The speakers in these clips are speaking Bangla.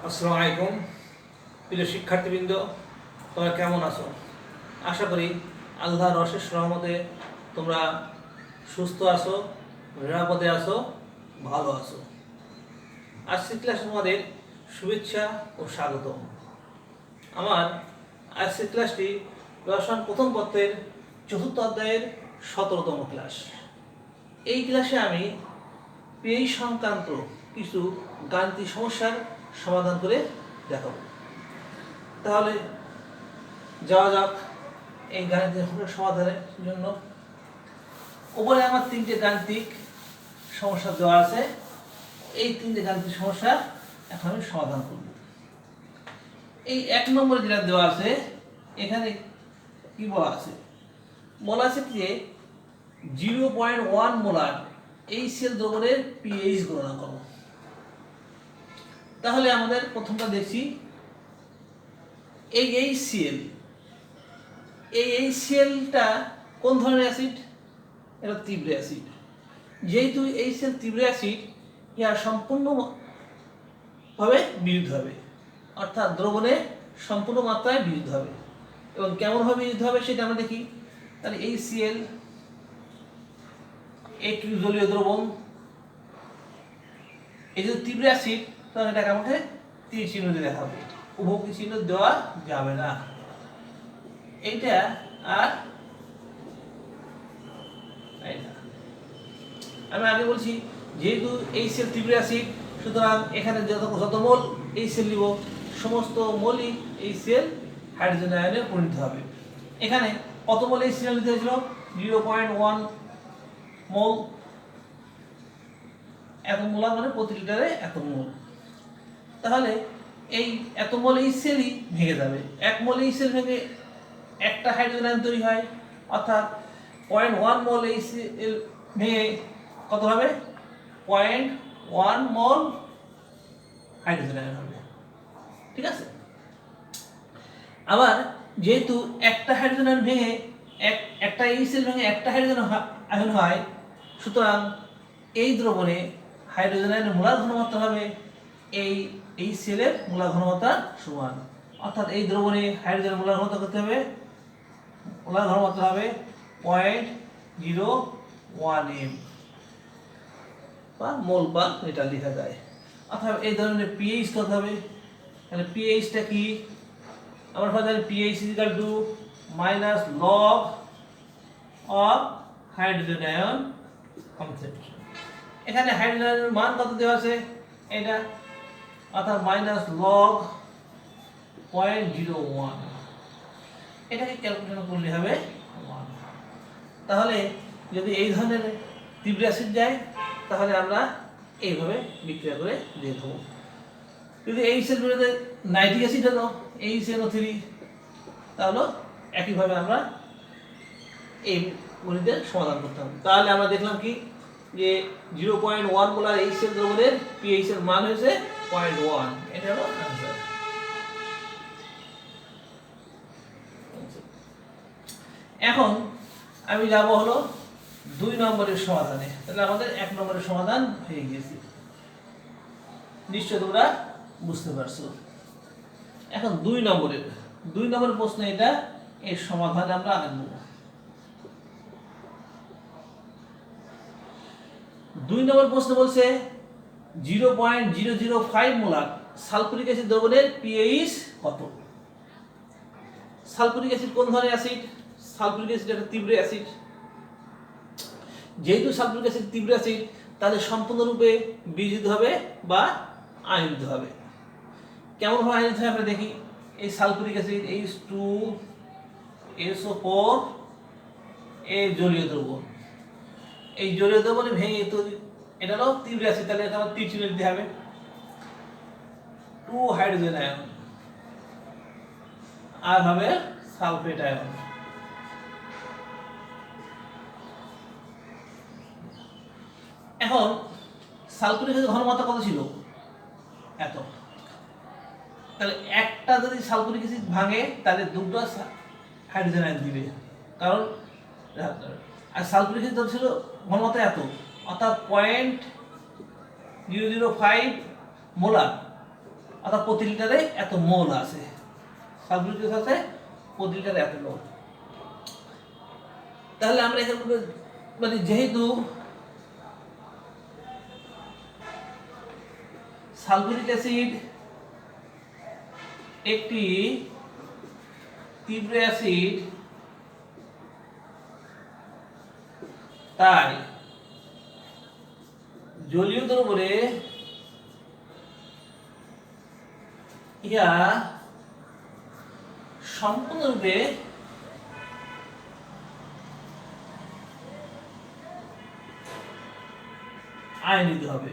আসসালামু আলাইকুম প্রিয় শিক্ষার্থীবৃন্দ, তোমরা কেমন আছো? আশা করি আল্লাহর অশেষ রহমতে তোমরা সুস্থ আছো, নিরাপদে আছো, ভালো আছো। আজকের ক্লাসে তোমাদের শুভেচ্ছা ও স্বাগতম। আমার আজকের ক্লাসটি রসায়ন প্রথম পত্রের চতুর্থ অধ্যায়ের 17তম ক্লাস। এই ক্লাসে আমি পিএইচ সংক্রান্ত কিছু গাণিতিক সমস্যার সমাধান করে দেখাবো। তাহলে যাওয়া যাক এই গাণিতিক সমস্যার সমাধানের জন্য। উপরে আমার তিনটে গাণিতিক সমস্যা দেওয়া আছে। এই তিনটে গাণিতিক সমস্যা এখন আমি সমাধান করব। এই 1 নম্বরে যেটা দেওয়া আছে, এখানে কি বলা আছে? বলা আছে যে 0.1 মোলার HCl দ্রবণের পিএইচ গণনা করো। তাহলে আমাদের প্রথমটা দেখছি এই HClটা কোন ধরনের অ্যাসিড? এটা তীব্র অ্যাসিড। যেহেতু HCl তীব্র অ্যাসিড, ইহা সম্পূর্ণভাবে বিশুদ্ধ হবে, অর্থাৎ দ্রবণে সম্পূর্ণ মাত্রায় বিশুদ্ধ হবে। এবং কেমনভাবে বিশুদ্ধ হবে সেটা আমরা দেখি। তাহলে HCl একটি জলীয় দ্রবণ, এই যে তীব্র অ্যাসিড, তখন এটাকে আমাকে তীর চিহ্ন দিয়ে দেখাবো, উভয় চিহ্ন দেওয়া যাবে না। এইটা আর আমি আগে বলছি, যেহেতু HCl তীব্র অ্যাসিড, সুতরাং এখানে যত মোল HCl নিব, সমস্ত মোলই HCl হাইড্রোজেন আয়নে পরিণত হবে। এখানে কত মোল HCl নিতে হয়েছিল? 0.1 মোল। এত মোলার মানে প্রতি লিটারে এত মোল। তাহলে এই এত মোল HClই ভেঙে যাবে। 1 মোল HCl ভেঙে একটা হাইড্রোজেন আয়ন তৈরি হয়, অর্থাৎ 0.1 মোল HCl ভেঙে কত হবে? 0.1 মোল হাইড্রোজেন আয়ন হবে। ঠিক আছে? আবার যেহেতু একটা হাইড্রোজেন আয়ন ভেঙে একটা HCl ভেঙে একটা হাইড্রোজেন আয়ন হয়, সুতরাং এই দ্রবণে হাইড্রোজেন আয়নের মোলার ঘনমাত্রা হবে এই HCl এর মোলার ঘনমাত্রার সমান। অর্থাৎ এই দ্রবণে হাইড্রোজেন মোলার ঘনত্ব করতে হবে, মোলার ঘনমাত্রা হবে 0.01 m বা মোল পার লিটার লেখা যায়। অর্থাৎ এই ধরনের পিএইচ কত হবে? তাহলে পিএইচটা কি? আমরা জানি pH minus log of hydrogen ion concentration. এখানে হাইড্রোজেন আয়নের মান কত দেওয়া আছে? এটা অর্থাৎ মাইনাস লগ 0.01। এটাকে ক্যালকুলেশন করলে হবে 1। তাহলে যদি এই ধরনের তীব্র অ্যাসিড যায়, তাহলে আমরা এইভাবে বিক্রিয়া করে দিয়ে দেবো। যদি HCl বিরুদ্ধে নাইট্রিক অ্যাসিড হলো HNO3, তাহলে একইভাবে আমরা এই গণিতের সমাধান করতাম। তাহলে আমরা দেখলাম কি, যে 0.1 মোলার HCl দ্রবণের পিএইচ এর মান হয়েছে 0.1। এটা হলো आंसर। এখন আমি যাব হলো 2 নম্বরের সমাধানে। তাহলে আমাদের 1 নম্বরের সমাধান হয়ে গেছে, নিশ্চয় তোমরা বুঝতে পারছো। এখন 2 নম্বরের প্রশ্ন, এটা এর সমাধান আমরা আনব। 2 নম্বর প্রশ্ন বলছে 0.005 মোলার সালফিউরিক অ্যাসিড দ্রবণের পিএইচ কত? সালফিউরিক অ্যাসিড কোন ধরনের অ্যাসিড? সালফিউরিক অ্যাসিড একটা তীব্র অ্যাসিড। যেহেতু সালফিউরিক অ্যাসিড তীব্র অ্যাসিড, তাহলে সম্পূর্ণরূপে বিয়োজিত হবে বা আয়নিত হবে। কেমন ভাবে আয়নিত হয় আমরা দেখি। এই সালফিউরিক অ্যাসিড H2SO4 এই জলীয় দ্রবণ, এই জলীয় দ্রবণে ভেঙে তৈরি, এটা হলো তীব্র অ্যাসিড। তাহলে এটা আমার তীর চিহ্ন দিতে হবে। 2 হাইড্রোজেন আয়ন আর হবে সালফেট আয়ন। এখন সালফিউরিক অ্যাসিড ঘনমাত্রা কত ছিল? এত। তাহলে একটা যদি সালফিউরিক অ্যাসিড ভাঙে, তাহলে দুটো হাইড্রোজেন আয়ন দিবে, কারণ আর সালফিউরিক অ্যাসিড ছিল ঘনমাত্রা এত, অর্থাৎ 0.005 মোলার, অর্থাৎ প্রতি লিটারে এত মোল আছে, সালফিউরিক অ্যাসিড আছে প্রতি লিটারে এত মোল। তাহলে আমরা এখানে মানে যেহেতু সালফিউরিক অ্যাসিড একটি তীব্র অ্যাসিড, তাই জলীয় দ্রবণে ইহা সম্পূর্ণরূপে আয়নিত হবে।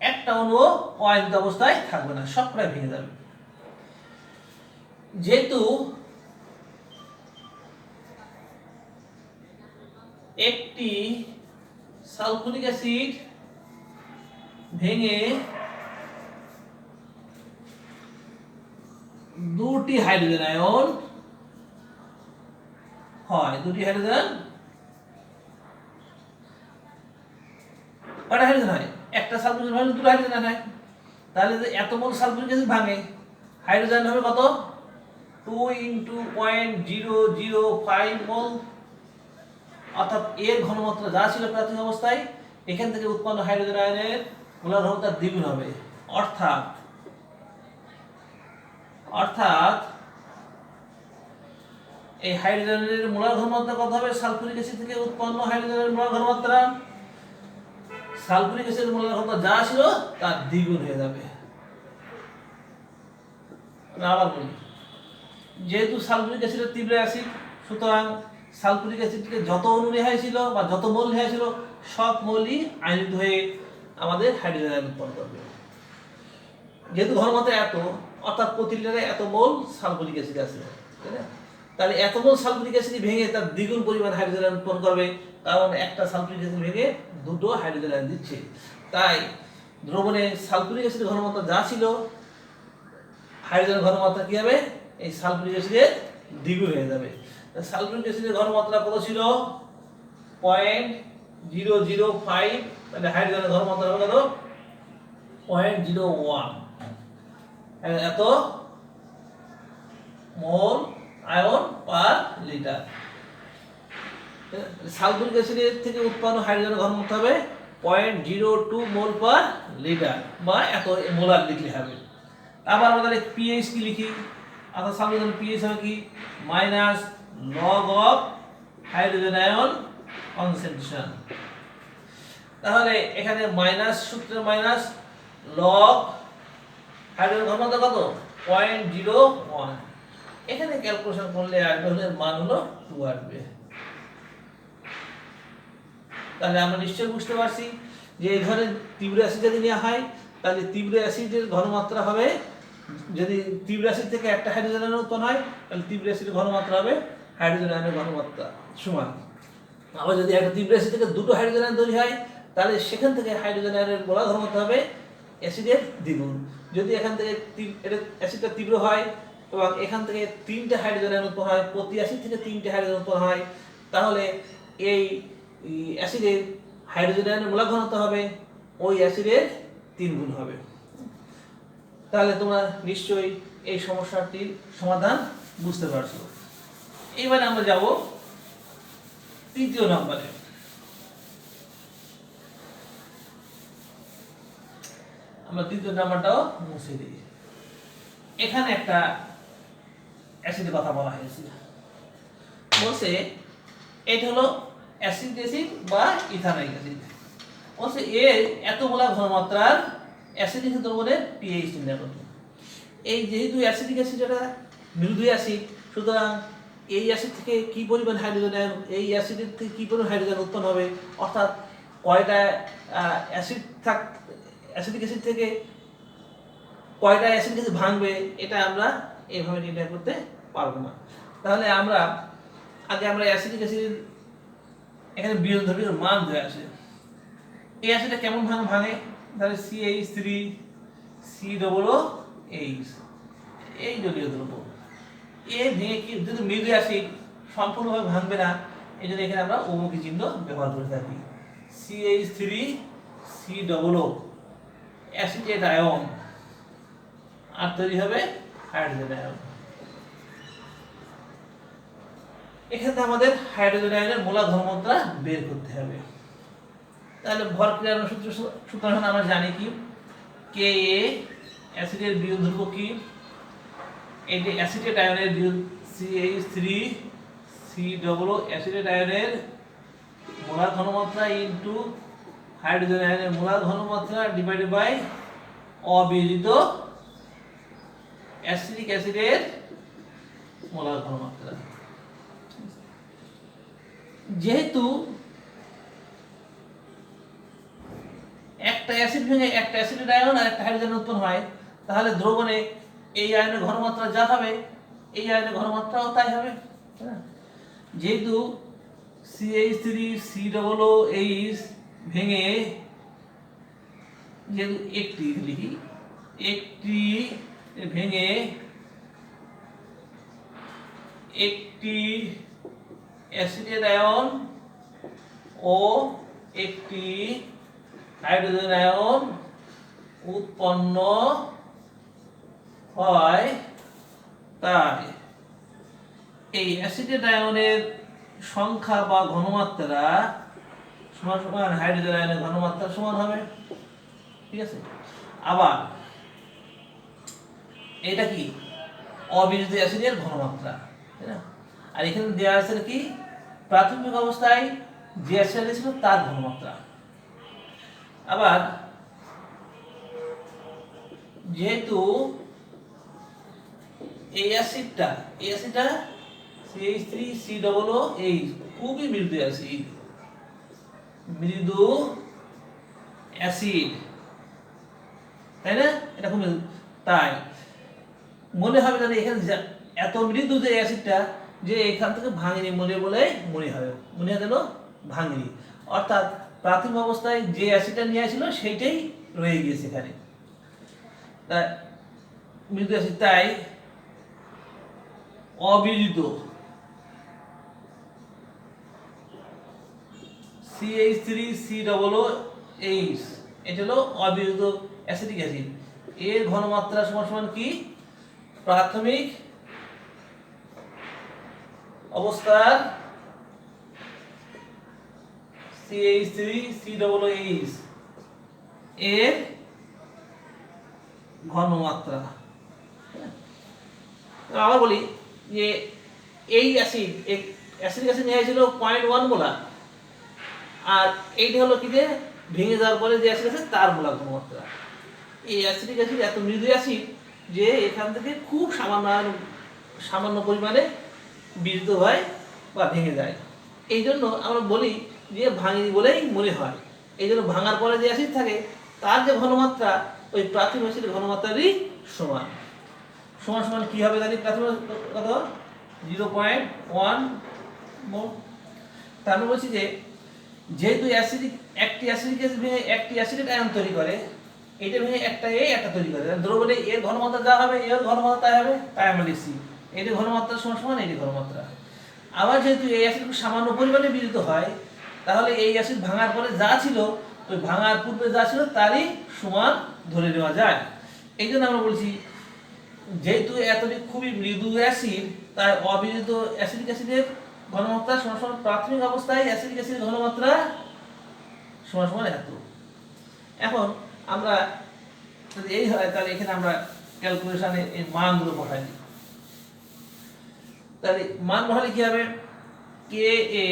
একটা অণু অআয়নিত অবস্থায় থাকবে না, সবটাই ভেঙে যাবে। যেহেতু একটি সালফিউরিক অ্যাসিড ভেঙে দুটি হাইড্রোজেন আয়ন হয়, দুটি হাইড্রোজেন, কয়টা হাইড্রোজেন হয়? একটা সালফিউরিক ভাঙলে দুটো হাইড্রোজেন হয়। তাহলে যে এত মোল সালফিউরিক অ্যাসিড ভাঙে, হাইড্রোজেন হবে কত? 2 × 0.005 মোল, অর্থাৎ এর ঘনমাত্রা যা ছিল প্রাথমিক অবস্থায়, এখান থেকে উৎপন্ন হাইড্রোজেন আয়নের মোলার ঘনত্ব দ্বিগুণ হবে। অর্থাৎ এই হাইড্রোজেনের মোলার ঘনমাত্রা কত হবে? সালফিউরিক অ্যাসিড থেকে উৎপন্ন হাইড্রোজেনের মোলার ঘনমাত্রা, সালফিউরিক অ্যাসিডের মোলার ঘনত্ব যা ছিল তার দ্বিগুণ হয়ে যাবে। আবার বলি, যেহেতু সালফিউরিক অ্যাসিডের তীব্র অ্যাসিড, সুতরাং সালফিউরিক অ্যাসিডকে যত অণু নেওয়া ছিল বা যত মোল নেওয়া ছিল সব মোলই আয়নিত হয়ে আমাদের হাইড্রোজেন আয়ন উৎপন্ন করবে। যেহেতু ঘনমাত্রা এত, অর্থাৎ প্রতি লিটারে এত মোল সালফিউরিক অ্যাসিড আছে, তাই না? তাহলে এত মোল সালফিউরিক অ্যাসিড ভেঙে তার দ্বিগুণ পরিমাণ হাইড্রোজেন আয়ন উৎপন্ন করবে, কারণ একটা সালফিউরিক অ্যাসিড ভেঙে দুটো হাইড্রোজেন আয়ন দিচ্ছে। তাই দ্রবণে সালফিউরিক অ্যাসিডের ঘনমাত্রা যা ছিল, হাইড্রোজেনের ঘনমাত্রা কি হবে? এই সালফিউরিক অ্যাসিডের দ্বিগুণ হয়ে যাবে। সালফিউরিক অ্যাসিডের ঘনমাত্রা কত ছিল? 0.005, তাহলে হাইড্রোজেনের ঘনমাত্রা হবে কত? 0.01, এত মোল আয়ন পার লিটার। সালফিউরিক অ্যাসিডের থেকে উৎপন্ন হাইড্রোজেনের ঘনমাত্রা হবে 0.02 মোল পার লিটার, বা এত মোলার লিখলে হবে। আবার আমাদের পিএইচ কি লিখি? অর্থাৎ সালফিউরিক পিএইচ হবে কি? Minus log of hydrogen ion concentration. তাহলে এখানে মাইনাস সূত্রে মাইনাস লগ হাইড্রোজেন ঘনমাত্রা কত? 0.01। এখানে ক্যালকুলেশন করলে আসবে, মান হলো 2 আসবে। তাহলে আমরা নিশ্চয়ই বুঝতে পারছি যে এই ধরনের তীব্র অ্যাসিড যদি নেওয়া হয়, তাহলে তীব্র অ্যাসিডের ঘনমাত্রা হবে, যদি তীব্র অ্যাসিড থেকে একটা হাইড্রোজেন আয়ন উৎপন্ন হয়, তাহলে তীব্র অ্যাসিডের ঘনমাত্রা হবে হাইড্রোজেন আয়নের ঘনমাত্রা সমান। আবার যদি একটা তীব্র অ্যাসিড থেকে দুটো হাইড্রোজেন আয়ন তৈরি হয়, তাহলে সেখান থেকে হাইড্রোজেন আয়নের মোলার ঘনমাত্রা হবে অ্যাসিডের দ্বিগুণ। যদি এখান থেকে অ্যাসিডটা তীব্র হয় এবং এখান থেকে 3টে হাইড্রোজেন আয়ন উৎপন্ন হয়, প্রতি অ্যাসিড থেকে 3টে হাইড্রোজেন উৎপন্ন হয়, তাহলে এই অ্যাসিডের হাইড্রোজেন আয়নের মোলার ঘনত্ব হবে ওই অ্যাসিডের 3 গুণ হবে। তাহলে তোমরা নিশ্চয়ই এই সমস্যাটির সমাধান বুঝতে পারছো। এইবারে আমরা যাব তৃতীয় নম্বরে। আমরা তৃতীয় নাম্বারটাও মুছে দিই। এখানে একটা অ্যাসিডের কথা বলা হয়েছে, বলছে এটা হলো অ্যাসিড বা ইথানোয়িক অ্যাসিড। বলছে এর এত মোলার ঘনমাত্রার অ্যাসিডিক দ্রবণের পিএইচ নির্ণয় করতে। এই যেহেতু অ্যাসিডিক অ্যাসিড এটা মৃদু অ্যাসিড, সুতরাং এই অ্যাসিড থেকে কি পরিমাণ হাইড্রোজেন, এই অ্যাসিডের থেকে কি পরিমাণ হাইড্রোজেন উৎপন্ন হবে, অর্থাৎ কয়টা অ্যাসিডিক অ্যাসিড থেকে কয়টা অ্যাসিডিক অ্যাসিড ভাঙবে, এটা আমরা এইভাবে নির্ণয় করতে পারবো না। তাহলে আমরা অ্যাসিডিক অ্যাসিড এখানে বিয়োজনধর্মীয় মান দেওয়া আছে। এই অ্যাসিডটা কেমন ভাঙে? তাহলে CH3 COOH, এই জলীয় দ্রব্য এ ভেঙে কি, যদি মৃদু অ্যাসিড সম্পূর্ণভাবে ভাঙবে না, এই জন্য এখানে আমরা অমুখী চিহ্ন ব্যবহার করে থাকি। CH3COO অ্যাসিটেট আয়ন, আর তৈরি হবে হাইড্রোজেন আয়ন। এখানে আমাদের হাইড্রোজেন আয়নের মোলার ঘনমাত্রা বের করতে হবে। তাহলে ভর ক্রিয়ার সূত্র আমরা জানি কি, কে এ অ্যাসিডের বিয়োগ ধ্রুবক কি, এই যে অ্যাসিটেট আয়নের বিয়োগ CH3COO অ্যাসিটেট আয়নের মোলার ঘনমাত্রা ইনটু হাইড্রোজেন আয়নের মোলার ঘনমাত্রা ডিভাইডেড বাই অবিয়োজিত অ্যাসিটিক অ্যাসিডের মোলার ঘনমাত্রা। যেহেতু একটা অ্যাসিড ভেঙে একটা অ্যাসিডেট আয়ন আর একটা হাইড্রোজেন উৎপন্ন হয়, তাহলে দ্রবণে এই আয়নের ঘনমাত্রা যা হবে এই আয়নের ঘনমাত্রাও তাই হবে। যেহেতু CH3COOH ভেঙে, যেহেতু একটি লিখি, একটি ভেঙে একটি অ্যাসিডেট আয়ন ও একটি হাইড্রোজেন আয়ন উৎপন্ন হয়, তাই এই অ্যাসিডেট আয়নের সংখ্যা বা ঘনমাত্রা সমান সমান হাইড্রোজেন আয়নের ঘনমাত্রা সমান হবে। ঠিক আছে, আবার এটা কি অবিয়োজিত অ্যাসিডের ঘনমাত্রা, তাই না? আর এখানে দেওয়া আছে কি প্রাথমিক অবস্থায় যে অ্যাসিড ছিল তার ঘনমাত্রা। আবার যেহেতু এই অ্যাসিডটা CH3COOH খুবই মৃদু অ্যাসিড, তাই না? এটা খুব মৃদু, তাই মনে হবে যে এখানে এত মৃদু যে অ্যাসিডটা যে এখান থেকে ভাঙেনি মনে হয় যেন ভাঙেনি, অর্থাৎ প্রাথমিক অবস্থায় যে অ্যাসিডটা নিয়ে আসছিল সেইটাই রয়ে গিয়েছে এখানে, তাই মৃদু অ্যাসিড। তাই অবিয়োজিত CH3COOH এটা হলো অবিয়োজিত অ্যাসিটিক অ্যাসিড, এর ঘনমাত্রা সমান সমান কি প্রাথমিক অবস্থার CH3COOH এর ঘনমাত্রা। আবার বলি যে এই অ্যাসিডিক অ্যাসিড নিয়ে ছিল 0.1 মোলার, আর এইটা হলো কি যে ভেঙে যাওয়ার পরে যে অ্যাসিড আছে তার মোলার ঘনমাত্রা। এই অ্যাসিডিক অ্যাসিড এত মৃদু অ্যাসিড যে এখান থেকে খুব সামান্য পরিমাণে বিজিত হয় বা ভেঙে যায়। এই জন্য আমরা বলি যে ভাঙেনি বলেই মনে হয়। এই জন্য ভাঙার পরে যে অ্যাসিড থাকে তার যে ঘনমাত্রা ওই প্রাথমিক অ্যাসিডের ঘনমাত্রারই সমান। সমান কি হবে জানি প্রাথমিক কত 0.1 মোল। তারপর বলছি যে যেহেতু একটি অ্যাসিডিক অ্যাসিড ভেঙে একটি অ্যাসিডেট আয়ন তৈরি করে, এটা ভেঙে একটা তৈরি করে, দ্রবণে এর ঘনমাত্রা যা হবে এর ঘনমাত্রা তাই হবে, তাই আমরা লিখছি এটি ঘনমাত্রা সমান এটি ঘনমাত্রা। আবার যেহেতু এই অ্যাসিড সামান্য পরিমাণে বিজিত হয়, তাহলে এই অ্যাসিড ভাঙার পরে যা ছিল ওই ভাঙার পূর্বে যা ছিল তারই সমান ধরে নেওয়া যায়। এই জন্য আমরা বলছি যেহেতু এতটি খুবই মৃদু অ্যাসিড, তাই অবিয়োজিত অ্যাসিডিক অ্যাসিডের ঘনমাত্রা সমান প্রাথমিক অবস্থায় অ্যাসিডিক অ্যাসিডের ঘনমাত্রা সমান এত। এখন আমরা যদি এই হয় তাহলে এখানে আমরা ক্যালকুলেশনে এই মানগুলো বসাই দিই। তাহলে মান বসালে কি হবে, কে এ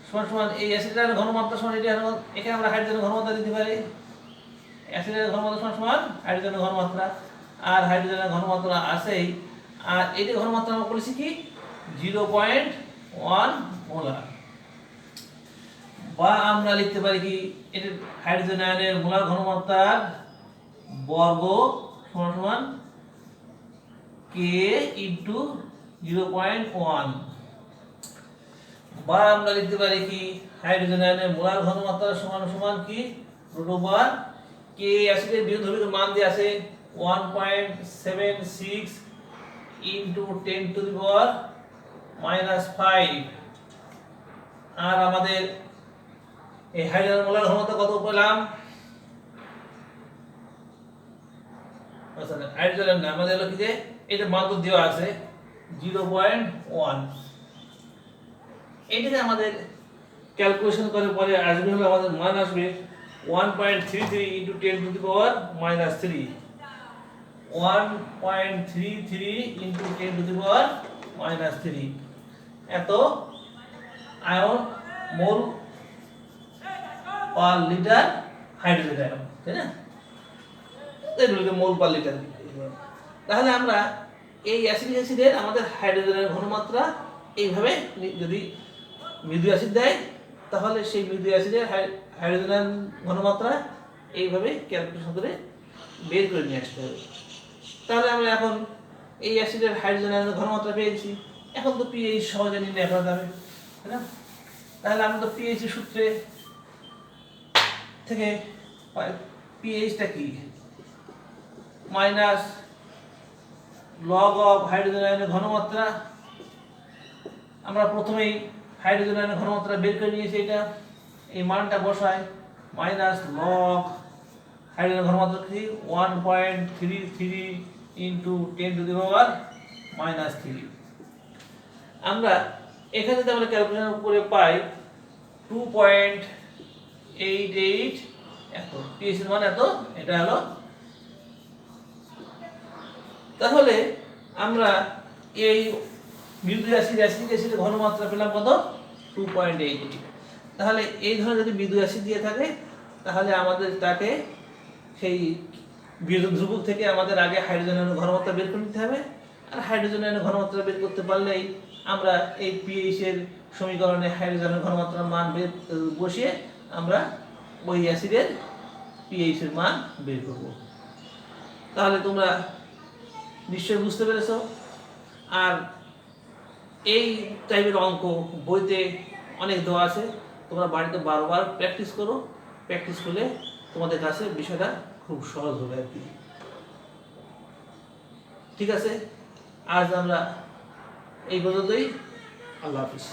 সমান এই অ্যাসিডের ঘনমাত্রা সমান এটা, এখানে আমরা হাইড্রোজেনের ঘনমাত্রা দিতে পারি, অ্যাসিডের ঘনমাত্রা সমান হাইড্রোজেনের ঘনমাত্রা, আর হাইড্রোজেনের ঘনমাত্রা আছেই, আর এটি ঘনমাত্রা আমরা বলেছি কি 0.1 মোলার। বা আমরা লিখতে পারি কি এটি হাইড্রোজেন আয়নের মোলার ঘনমাত্রার বর্গ সমান কে ইনটু 0.1। বা আমরা লিখতে পারি কি হাইড্রোজেন আয়নের মোলার ঘনমাত্রা সমান কি √, কে অ্যাসিডের বিয়োগ ধ্রুবকের মান দিয়ে আছে 1.76 × 10⁻⁵ আর আমাদের এই হাইড্রোজেন মোলার ঘনত্ব কত পেলাম? হাইড্রোজেন না, আমাদের হলো কি যে এটা মান তো দেওয়া আছে 0.1। এইটাকে আমাদের ক্যালকুলেশন করে পরে আসবে হলো আমাদের মান আসবে 1.33 into 10 to the power minus 3। 1.33 into 10 to the power minus 3 এত আয়ন মোল পার লিটার হাইড্রোজেন আয়ন, তাই না? এগুলোকে মোল পার লিটার। তাহলে আমরা এই অ্যাসিডিক অ্যাসিডের আমাদের হাইড্রোজেনের ঘনমাত্রা এইভাবে, যদি মৃদু অ্যাসিড দেয় তাহলে সেই মৃদু অ্যাসিডের হাইড্রোজেনের ঘনমাত্রা এইভাবে ক্যালকুলেশন করে বের করে নিয়ে আসতে হবে। তাহলে আমরা এখন এই অ্যাসিডের হাইড্রোজেনের ঘনমাত্রা পেয়েছি, এখন তো পিএইচ সহজে নির্ণয় করা যাবে, তাই না? তাহলে আমরা তো পিএইচ সূত্রে থেকে পিএইচটা কি মাইনাস লগ অফ হাইড্রোজেন আয়নের ঘনমাত্রা। আমরা প্রথমেই হাইড্রোজেন আয়নের ঘনমাত্রা বের করে নিয়েছি, এটা এই মানটা বসাই মাইনাস লগ হাইড্রোজেন ঘনমাত্রা কি 1.33 into 10 to the power minus 3। আমরা এখানে যদি আমরা ক্যালকুলেশন করে পাই 2.88 এত, পিএইচ এর মান এত, এটা হলো। তাহলে আমরা এই মৃদু অ্যাসিডিক অ্যাসিডের ঘনমাত্রা পেলাম কত? 2.88। তাহলে এই ধরনের যদি মৃদু অ্যাসিড দিয়ে থাকে তাহলে আমাদের তাকে সেই বিয়োজন ধ্রুবক থেকে আমাদের আগে হাইড্রোজেনের ঘনমাত্রা বের করে নিতে হবে। আর হাইড্রোজেনের ঘনমাত্রা বের করতে পারলেই আমরা এই পিএইচ এর সমীকরণে হাইড্রোজেনের ঘনমাত্রার মান বসিয়ে আমরা ওই অ্যাসিডের পিএইচ এর মান বের করব। তাহলে তোমরা নিশ্চয়ই বুঝতে পেরেছো। আর এই টাইপের অঙ্ক বইতে অনেক দেওয়া আছে, তোমরা বাড়িতে বারবার প্র্যাকটিস করো। প্র্যাকটিস করলে তোমাদের কাছে বিষয়টা খুব সহজ হবে আর কি। ঠিক আছে, আজ আমরা এই পর্যন্তই। আল্লাহ হাফিজ।